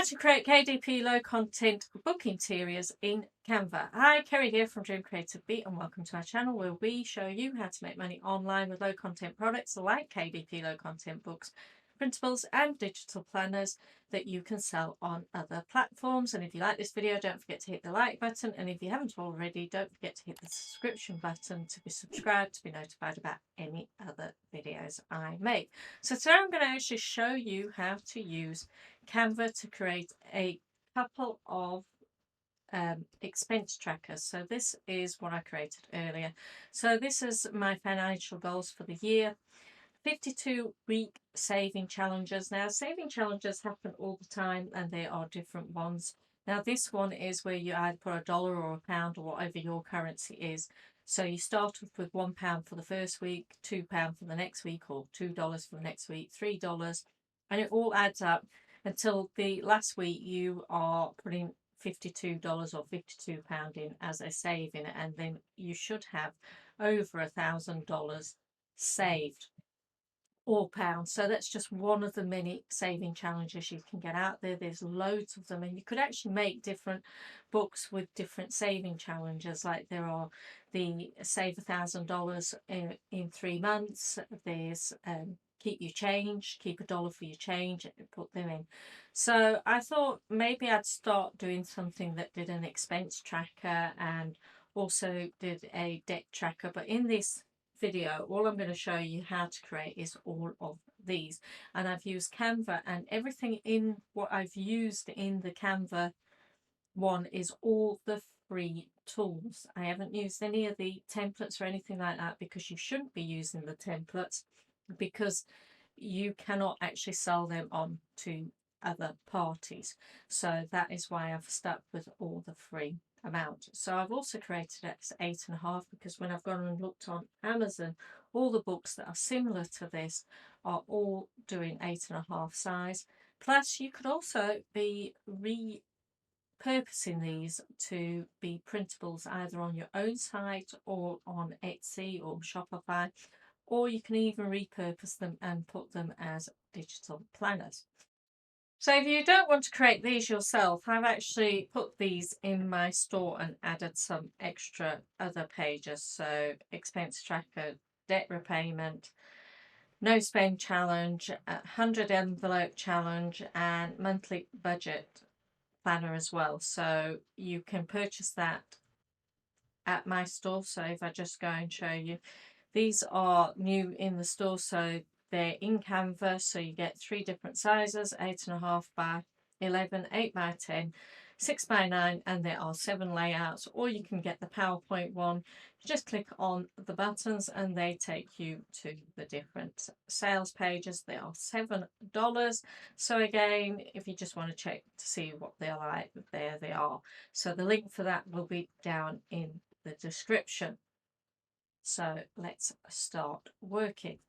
How to create KDP low content book interiors in Canva. Hi, Kerry here from Dream Creative Beat and welcome to our channel where we show you how to make money online with low content products like KDP low content books, printables and digital planners that you can sell on other platforms. And if you like this video, don't forget to hit the like button, and if you haven't already, don't forget to hit the subscription button to be subscribed to be notified about any other videos I make. So today I'm going to actually show you how to use Canva to create a couple of expense trackers. So this is what I created earlier. So this is my financial goals for the year. 52-week saving challenges. Now, saving challenges happen all the time and there are different ones. Now, this one is where you either put $1 or £1 or whatever your currency is. So you start off with £1 for the first week, £2 for the next week, or $2 for the next week, $3, and it all adds up until the last week you are putting $52 or £52 in as a saving, and then you should have over $1,000 saved, or pounds. So that's just one of the many saving challenges you can get out there. There's loads of them, and you could actually make different books with different saving challenges. Like there are the save $1,000 in 3 months. There's keep your change, keep $1 for your change, and put them in. So I thought maybe I'd start doing something that did an expense tracker and also did a debt tracker. But in this video, all I'm going to show you how to create is all of these, and I've used Canva, and everything in what I've used in the Canva one is all the free tools. I haven't used any of the templates or anything like that, because you shouldn't be using the templates, because you cannot actually sell them on to other parties. So that is why I've stuck with all the free amount. So I've also created it as 8.5, because when I've gone and looked on Amazon, all the books that are similar to this are all doing 8.5 size. Plus you could also be repurposing these to be printables either on your own site or on Etsy or Shopify, or you can even repurpose them and put them as digital planners. So if you don't want to create these yourself, I've actually put these in my store and added some extra other pages. So expense tracker, debt repayment, no spend challenge, 100 envelope challenge, and monthly budget planner as well. So you can purchase that at my store. So if I just go and show you, these are new in the store, so they're in Canva. So you get 3 different sizes: 8.5 by 11, 8 by 10, 6 by 9, and there are 7 layouts. Or you can get the PowerPoint one. You just click on the buttons and they take you to the different sales pages. They are $7. So again, if you just want to check to see what they're like, there they are. So the link for that will be down in the description. So let's start working.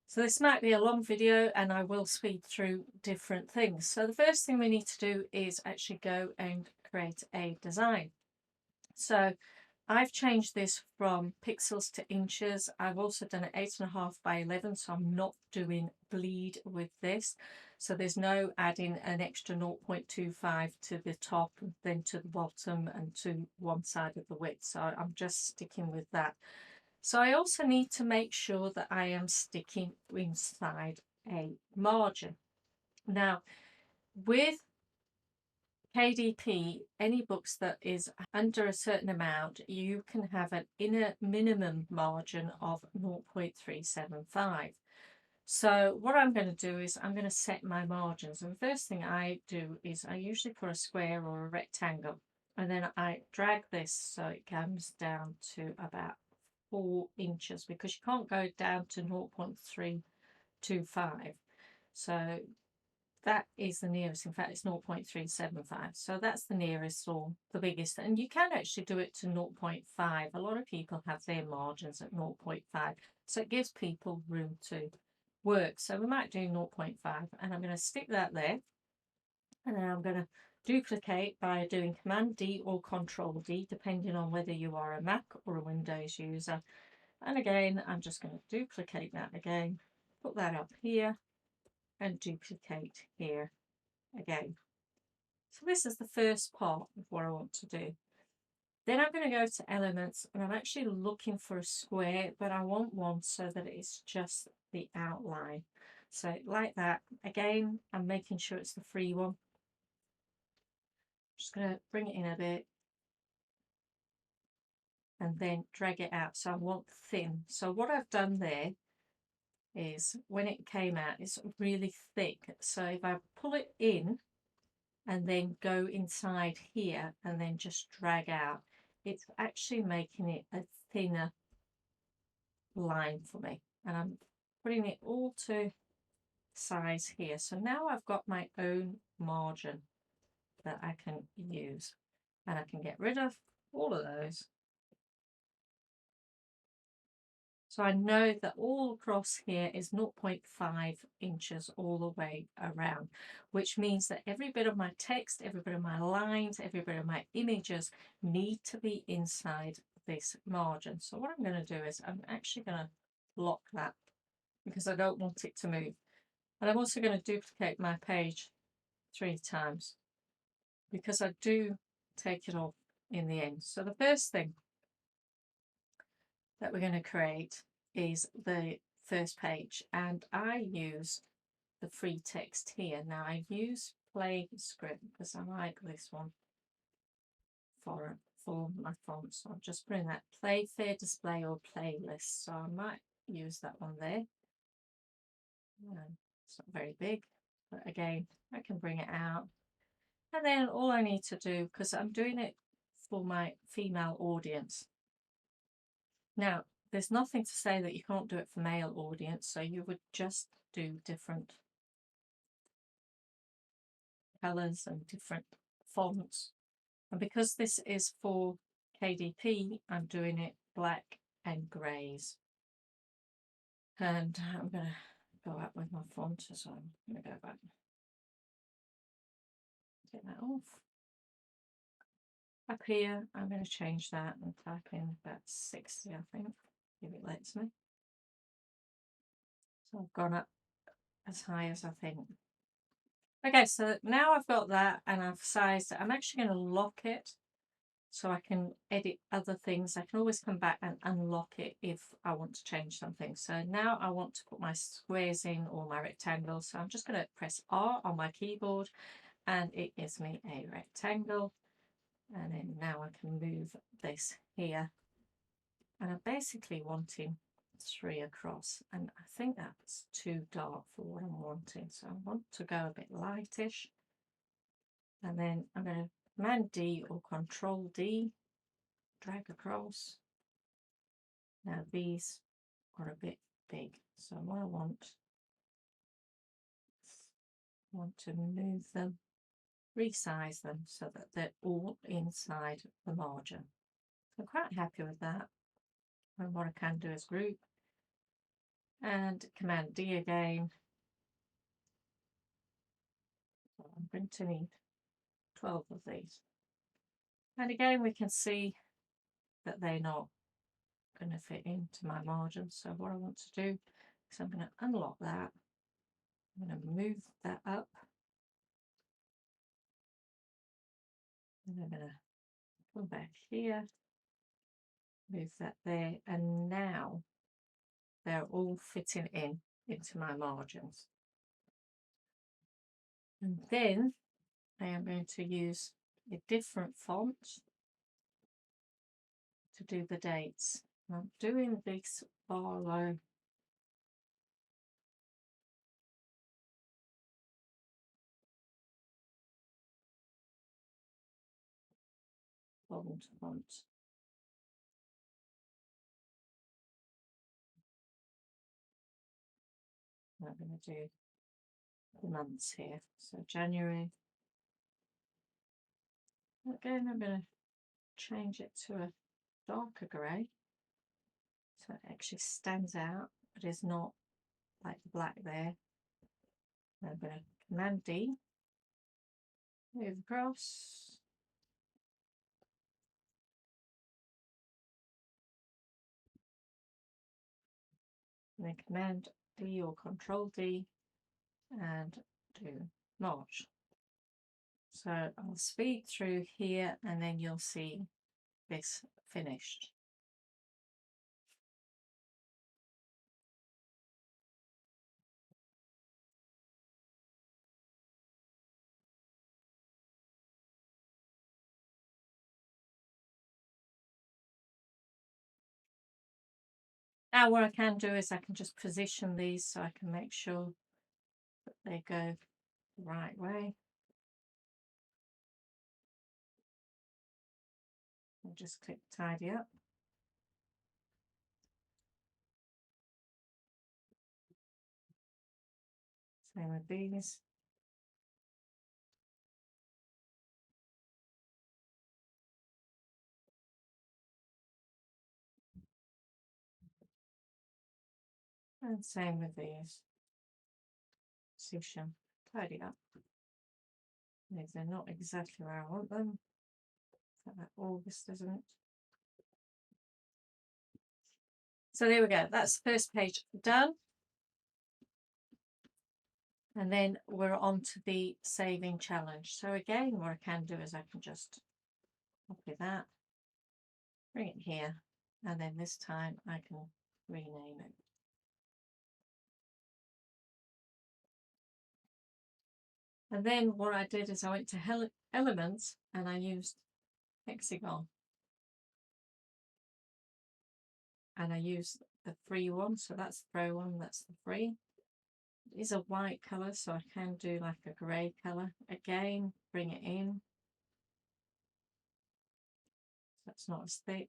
So this might be a long video and I will speed through different things. So the first thing we need to do is actually go and create a design. So I've changed this from pixels to inches. I've also done it 8.5 by 11, so I'm not doing bleed with this. So there's no adding an extra 0.25 to the top and then to the bottom and to one side of the width. So I'm just sticking with that. So I also need to make sure that I am sticking inside a margin. Now, with KDP, any books that is under a certain amount, you can have an inner minimum margin of 0.375. So what I'm going to do is I'm going to set my margins. And the first thing I do is I usually put a square or a rectangle, and then I drag this so it comes down to about 4 inches, because you can't go down to 0.325. So that is the nearest. In fact, it's 0.375. So that's the nearest or the biggest. And you can actually do it to 0.5. A lot of people have their margins at 0.5. So it gives people room to work. So we might do 0.5. And I'm going to stick that there. And then I'm going to duplicate by doing Command D or Control D, depending on whether you are a Mac or a Windows user. And again, I'm just going to duplicate that again, put that up here, and duplicate here again. So this is the first part of what I want to do. Then I'm going to go to elements, and I'm actually looking for a square, but I want one so that it's just the outline. So like that. Again, I'm making sure it's the free one. Just going to bring it in a bit and then drag it out. So I want thin. So what I've done there is when it came out, it's really thick. So if I pull it in and then go inside here and then just drag out, it's actually making it a thinner line for me. And I'm putting it all to size here. So now I've got my own margin that I can use, and I can get rid of all of those. So I know that all across here is 0.5 inches all the way around, which means that every bit of my text, every bit of my lines, every bit of my images need to be inside this margin. So what I'm going to do is I'm actually going to lock that because I don't want it to move. And I'm also going to duplicate my page 3 times because I do take it off in the end. So the first thing that we're going to create is the first page, and I use the free text here. Now I use plain script because I like this one for my font, so I'm just putting that play fair display or playlist, so I might use that one there. It's not very big, but again I can bring it out, and then all I need to do, because I'm doing it for my female audience. Now, there's nothing to say that you can't do it for male audience, so you would just do different colours and different fonts. And because this is for KDP, I'm doing it black and greys. And I'm going to go out with my font, so I'm going to go back. Take that off. Up here, I'm going to change that and type in about 60, I think, if it lets me. So I've gone up as high as I think. Okay, so now I've got that and I've sized it. I'm actually going to lock it so I can edit other things. I can always come back and unlock it if I want to change something. So now I want to put my squares in or my rectangles. So I'm just going to press R on my keyboard and it gives me a rectangle. And then now I can move this here. And I'm basically wanting 3 across, and I think that's too dark for what I'm wanting, so I want to go a bit lightish. And then I'm going to Command D or Control D, drag across. Now these are a bit big, so what I want to move them, resize them so that they're all inside the margin. So I'm quite happy with that. And what I can do is group and Command D again. So I'm going to need 12 of these. And again, we can see that they're not going to fit into my margin. So what I want to do is I'm going to unlock that. I'm going to move that up. And I'm going to come back here, move that there. And now they're all fitting into my margins. And then I am going to use a different font to do the dates. I'm doing this Barlow font. I'm going to do the months here. So January. Again, I'm going to change it to a darker grey so it actually stands out but is not like the black there. I'm going to Command D, move across, and then Command D or Control D and do March. So I'll speed through here and then you'll see this finished. Now what I can do is I can just position these so I can make sure that they go the right way. I'll just click tidy up. Same with these. And same with these. Position, tidy up. If they're not exactly where I want them, like that August, isn't it? So there we go. That's the first page done. And then we're on to the saving challenge. So again, what I can do is I can just copy that, bring it here, and then this time I can rename it. And then what I did is I went to Elements and I used Hexagon. And I used the free one. So that's the pro one, that's the free. It is a white colour, so I can do like a grey colour. Again, bring it in. So it's not as thick.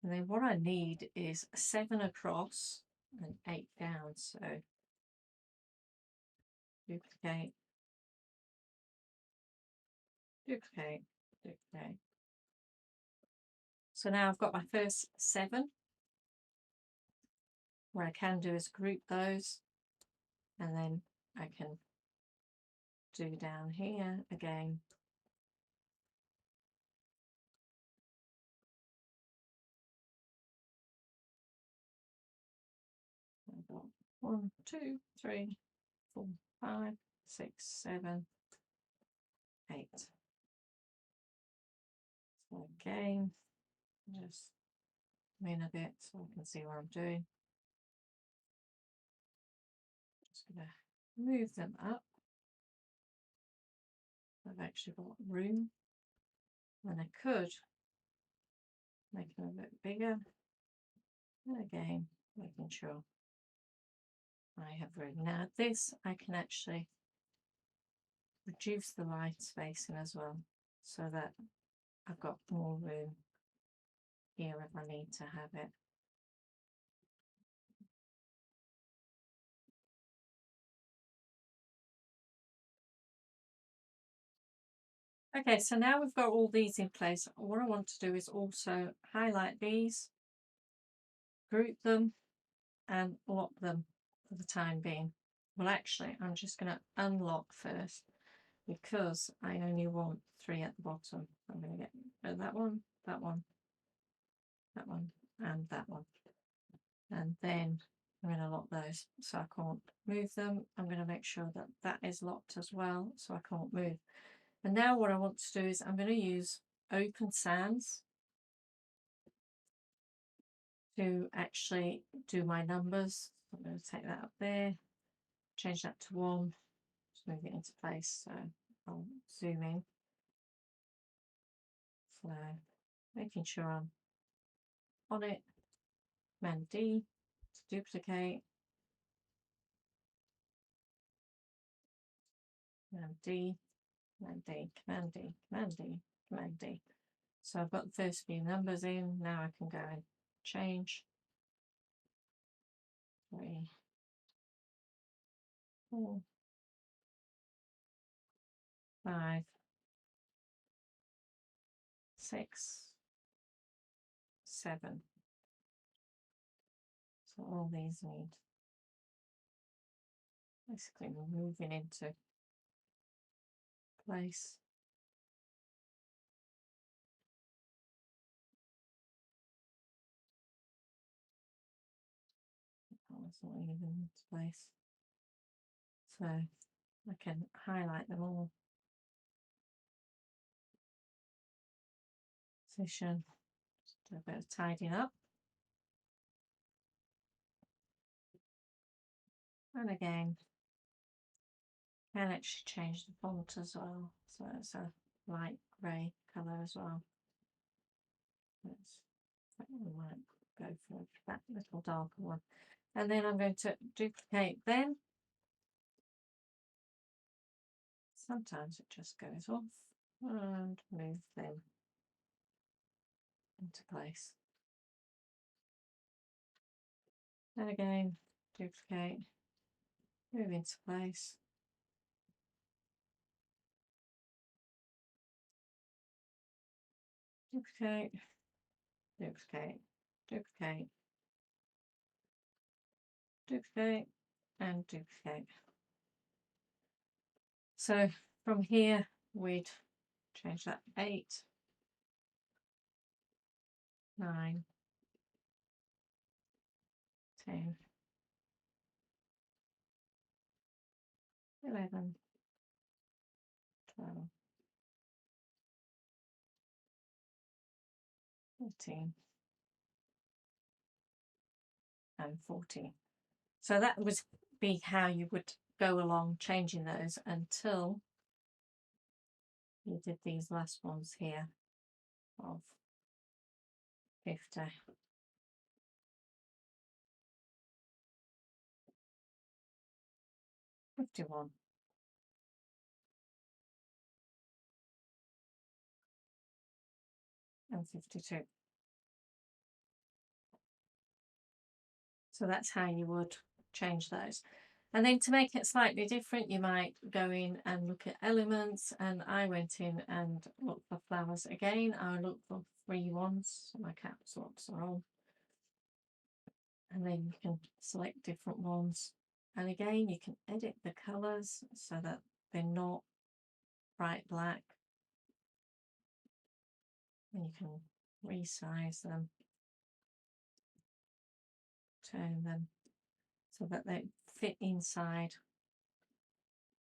And then what I need is 7 across and 8 down. So duplicate, duplicate, duplicate. So now I've got my first 7. What I can do is group those, and then I can do down here again. I've got 1, 2, 3, 4, 5, 6, 7, 8. So again, just come in a bit so I can see what I'm doing. Just going to move them up. I've actually got room, and I could make them a bit bigger. And again, making sure I have room. Now this I can actually reduce the line spacing as well, so that I've got more room here if I need to have it. Okay, so now we've got all these in place. What I want to do is also highlight these, group them, and lock them for the time being. Well, actually, I'm just going to unlock first because I only want 3 at the bottom. I'm going to get rid of that one, that one, that one, and that one. And then I'm going to lock those so I can't move them. I'm going to make sure that that is locked as well so I can't move. And now what I want to do is I'm going to use Open Sans to actually do my numbers. I'm going to take that up there, change that to 1, just move it into place. So I'll zoom in. So making sure I'm on it, Command D to duplicate, Command D, Command D, Command D, Command D, Command D. So I've got the first few numbers in. Now I can go and change 3, 4, 5, 6, 7. So all these need basically moving into place. That was not even into place. So I can highlight them all. Position, do a bit of tidying up. And again, can actually change the font as well. So it's a light grey colour as well. I might go for that little darker one. And then I'm going to duplicate them. Sometimes it just goes off, and move them into place. And again, duplicate, move into place. Duplicate, duplicate, duplicate, duplicate, and duplicate. So from here, we'd change that 8, 9, 10, 11, 12, 13, and 14. So that would be how you would go along changing those until you did these last ones here of 50. 51. And 52. So that's how you would change those. And then to make it slightly different, you might go in and look at elements. And I went in and looked for flowers again. I looked for 3 ones. So my caps locks are on. And then you can select different ones. And again, you can edit the colours so that they're not bright black. And you can resize them, turn them so that they fit inside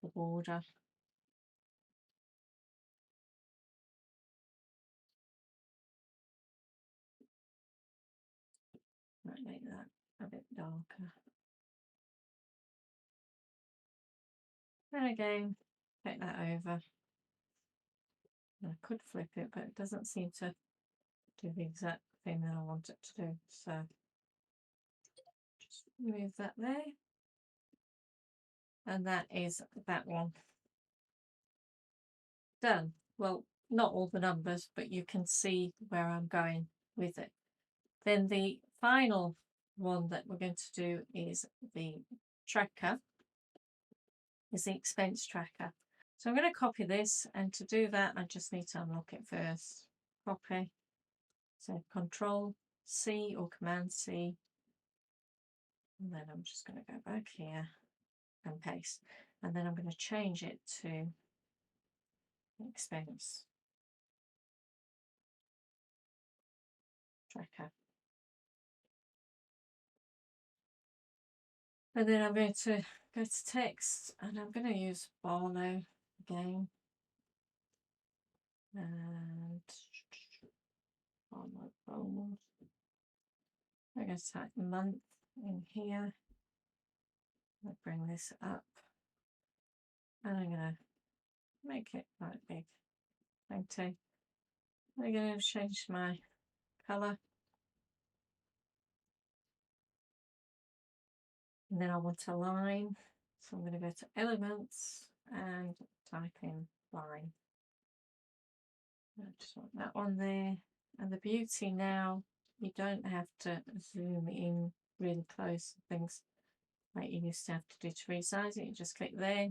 the border. Might make that a bit darker. And again, take that over. I could flip it, but it doesn't seem to do the exact thing that I want it to do. So just move that there. And that is that one. Done. Well, not all the numbers, but you can see where I'm going with it. Then the final one that we're going to do is the tracker, is the expense tracker. So I'm going to copy this, and to do that I just need to unlock it first. Copy. So Control C or Command C, and then I'm just going to go back here and paste, and then I'm going to change it to expense tracker. And then I'm going to go to text, and I'm going to use Barlow again, and on my phone I'm going to type month in here. I'll bring this up, and I'm going to make it quite big, 20. I'm going to change my colour, and then I want a line, so I'm going to go to elements and type in line. I just want that one there. And the beauty now, you don't have to zoom in really close, things like you used to have to do to resize it. You just click there,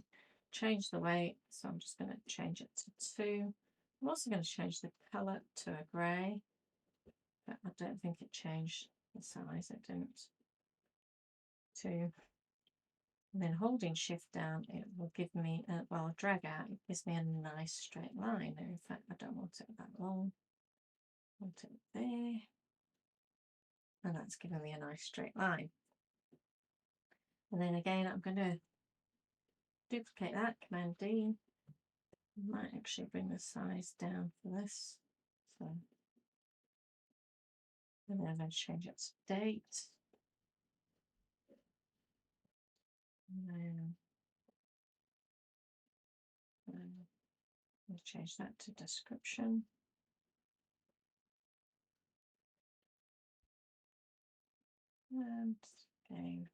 change the weight, so I'm just going to change it to 2. I'm also going to change the colour to a grey, but I don't think it changed the size, it didn't. 2. And then holding shift down, it will give me, well, drag out, it gives me a nice straight line. In fact, I don't want it that long. I want it there. And that's giving me a nice straight line. And then again, I'm going to duplicate that, Command D. Might actually bring the size down for this. So, and then I'm going to change it to date. And then I'm going to change that to description. And again,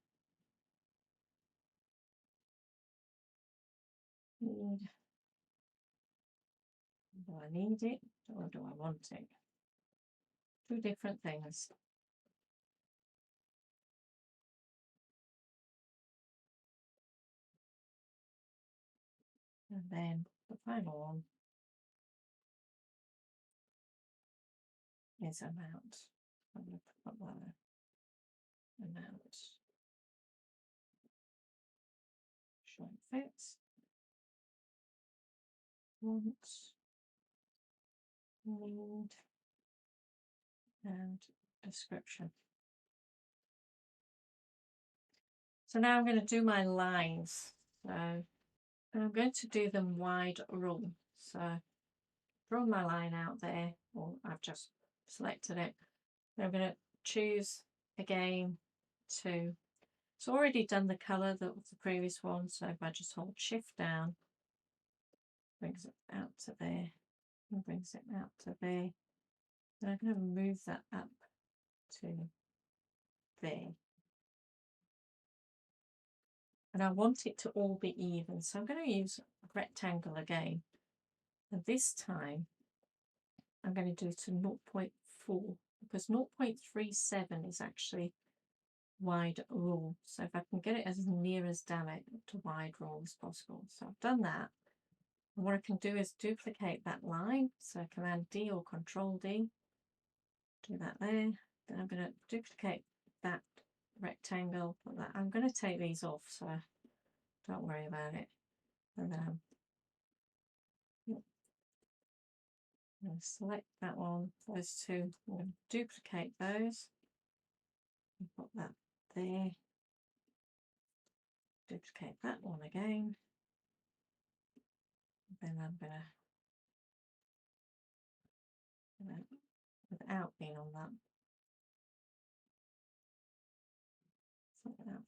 do I need it or do I want it? Two different things. And then the final one is amount. I'm going to put that amount. Show it fits. Want, need, and description. So now I'm going to do my lines. So I'm going to do them wide rule. So draw my line out there, or I've just selected it. I'm going to choose again to, it's already done the colour that was the previous one. So if I just hold shift down, brings it out to there and brings it out to there. Then I'm going to move that up to there. And I want it to all be even. So I'm going to use a rectangle again. And this time I'm going to do to 0.4 because 0.37 is actually wide rule. So if I can get it as near as damn it to wide rule as possible. So I've done that. And what I can do is duplicate that line. So Command D or Control D. Do that there. Then I'm going to duplicate that rectangle. Put that. I'm going to take these off, so don't worry about it. And then I'm going to select that one, those two. I'm going to duplicate those. And put that there. Duplicate that one again. Then I'm going to, without being on that, like that.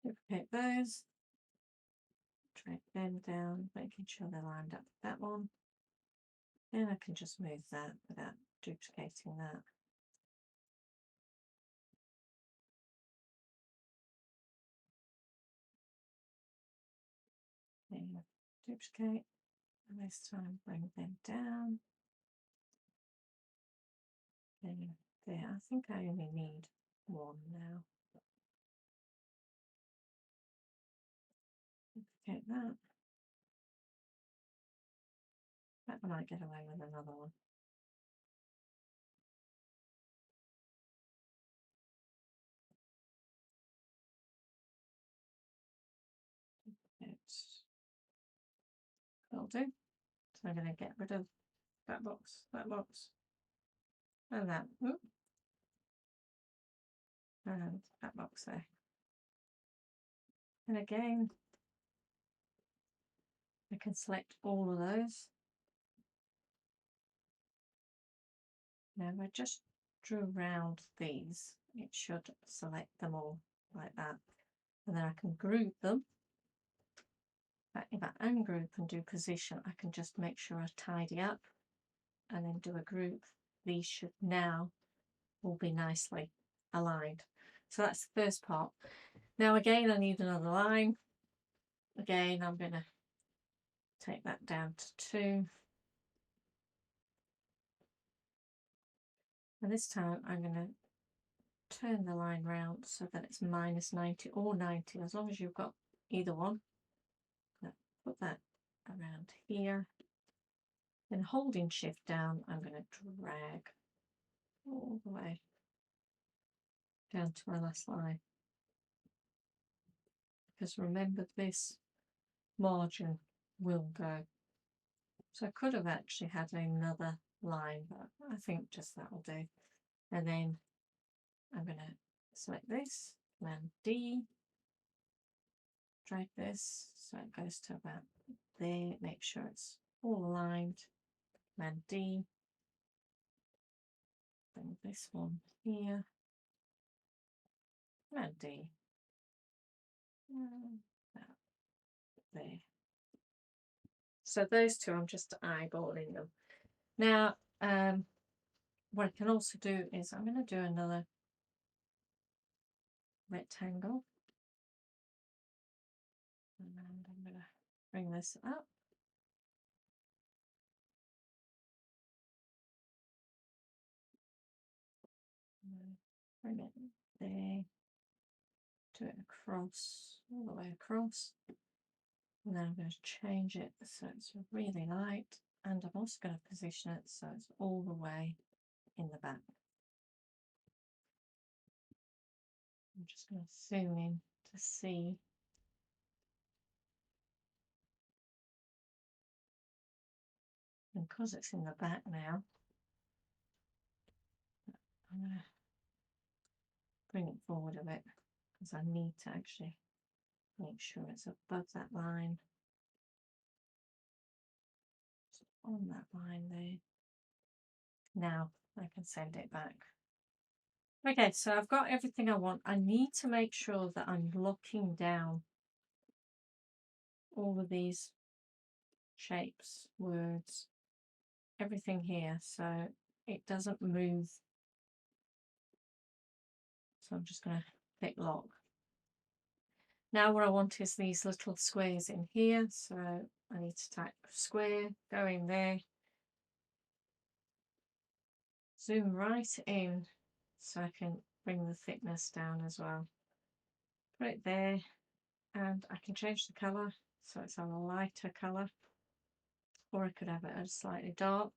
Duplicate those. Drag them down, making sure they're lined up with that one. Then I can just move that without duplicating that. Then duplicate, and this time bring them down. Then there, I think I only need one now. Duplicate that. That might get away with another one. That'll do. So I'm going to get rid of that box, and that. Oops. And that box there. And again, I can select all of those. Now if I just drew around these, it should select them all like that. And then I can group them. But if I ungroup and do position, I can just make sure I tidy up and then do a group. These should now all be nicely aligned. So that's the first part. Now again, I need another line. Again, I'm going to take that down to 2. And this time I'm going to turn the line round so that it's -90 or 90, as long as you've got either one. Put that around here. Then holding shift down, I'm going to drag all the way down to my last line. Because remember, this margin will go. So I could have actually had another line, but I think just that will do. And then I'm going to select this, Command D, drag this so it goes to about there, make sure it's all aligned, Command D, bring this one here, Command D, there. So those two, I'm just eyeballing them. Now, what I can also do is I'm going to do another rectangle. And I'm going to bring this up. Bring it there. Do it across, all the way across. And then I'm going to change it so it's really light. And I'm also going to position it so it's all the way in the back. I'm just going to zoom in to see. And because it's in the back now, I'm going to bring it forward a bit because I need to actually make sure it's above that line. So on that line there. Now I can send it back. Okay, so I've got everything I want. I need to make sure that I'm locking down all of these shapes, words, everything here so it doesn't move. So I'm just going to click lock. Now what I want is these little squares in here. So I need to type square, go in there, zoom right in so I can bring the thickness down as well. Put it there, and I can change the colour so it's a lighter colour, or I could have it as slightly dark.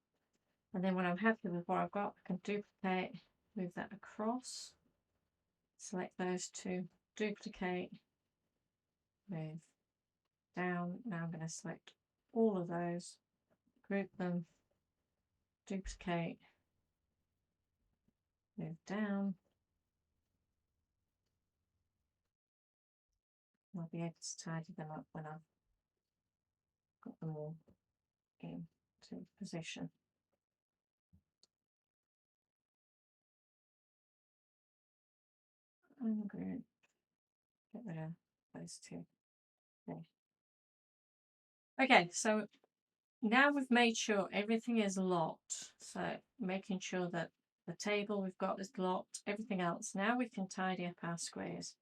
And then when I'm happy with what I've got, I can duplicate, move that across, select those two, duplicate, move down. Now I'm going to select all of those, group them, duplicate, move down. I'll be able to tidy them up when I've got them all into position. I'm going to get rid of those two there. Okay, so now we've made sure everything is locked. So making sure that the table we've got is locked, everything else. Now we can tidy up our squares.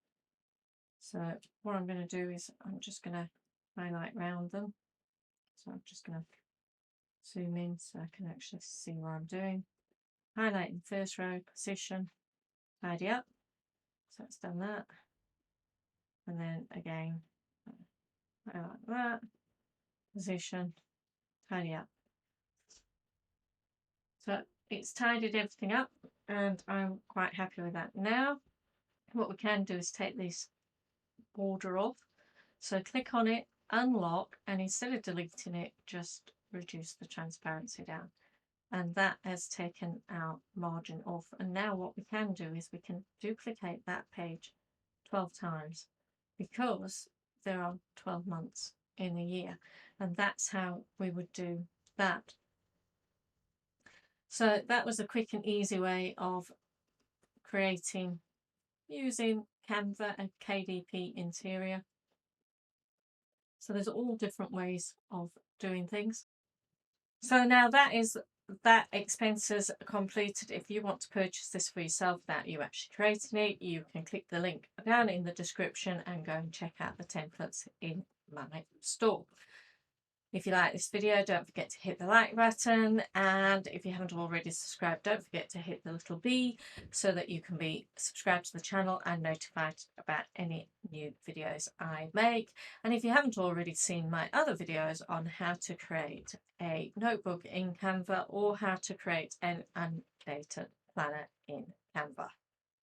So what I'm going to do is I'm just going to highlight round them. So I'm just going to zoom in so I can actually see what I'm doing. Highlight in first row, position, tidy up. So it's done that. And then again, highlight that, position, tidy up. So it's tidied everything up and I'm quite happy with that. Now what we can do is take this border off. So click on it, unlock, and instead of deleting it, just reduce the transparency down. And that has taken our margin off. And now what we can do is we can duplicate that page 12 times because there are 12 months in a year. And that's how we would do that. So that was a quick and easy way of creating using Canva and KDP interior. So there's all different ways of doing things. So now that expenses completed. If you want to purchase this for yourself, that you actually creating it, you can click the link down in the description and go and check out the templates in my store. If you like this video, don't forget to hit the like button, and if you haven't already subscribed, don't forget to hit the little B so that you can be subscribed to the channel and notified about any new videos I make. And if you haven't already seen my other videos on how to create a notebook in Canva or how to create an undated planner in Canva.